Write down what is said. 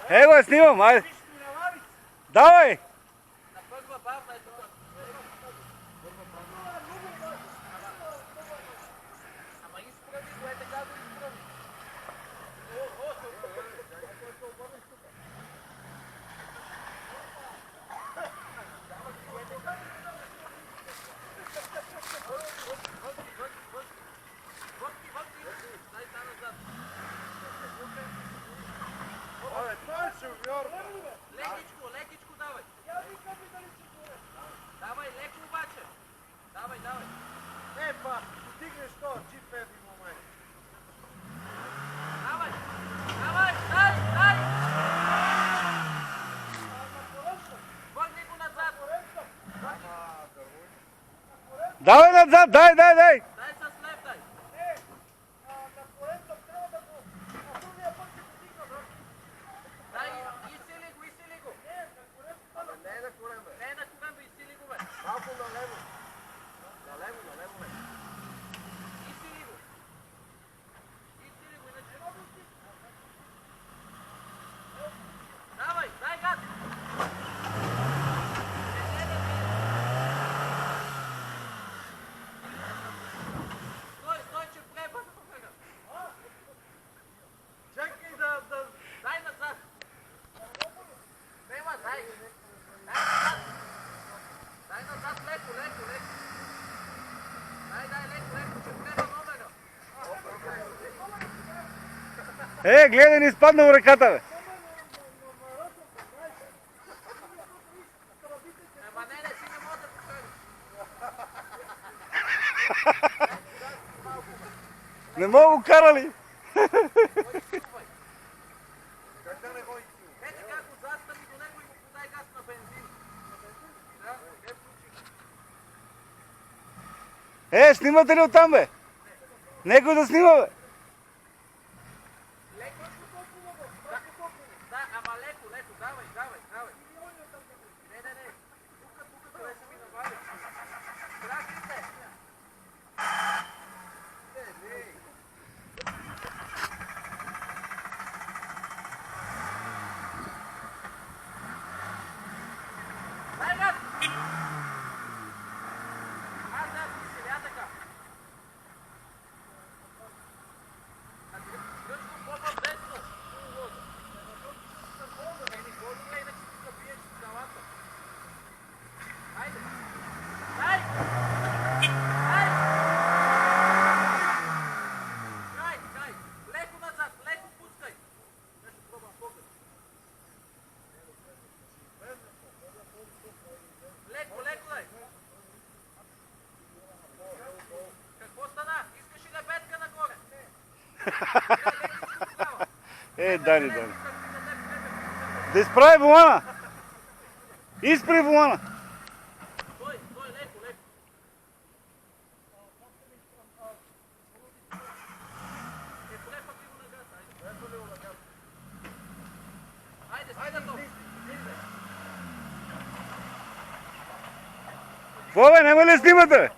Evo je, snimam, ajde. Давай! Лекичко, лекичко давай. Давай, леко обаче. Давай, давай. Не, па, стигнеш то, джип е в момент. Давай, давай, дай, дай. Върни го назад. Давай назад, дай! Дай с лев, дай. Дай, изсили го. Не на корем, бе. Не на корем, бе, изсили го, бе. Малко налево. Налево, бе. Изсили го. Изсили го, иначе. Давай, дай газ. Стой, че пребързо бега. Чакай да... Дай назад. Нема, дай. Дай назад. Дай назад, леко. Дай, леко, че преба номера. Гледай, не изпадна в ръката, бе. Ема не, си не мога да покажа. Не мога го карали. Как да не го изсилва? Е, така го застани до него и го подай газ на бензин. Да, включи. Снимате ли оттам, бе? Некой да снима, бе. Да, ама леко, давай. Не. Тук, къде са ми навали. Краките. Дай газ! Аз да си селя така. Гръч го по-в десно. Не го добре, иначе ти забиеш скалата. Хайде. Дай! Край. Леко назад, леко пускай. Нещо пробвам поглед. Леко, дай. Какво стана? Искаш ли лебедка нагоре? Дани. Да изправи волана. Изправи волана. Стой, леко. Препъти го на газ, айде. Айде, то. Какво, бе, няма ли снимате, бе?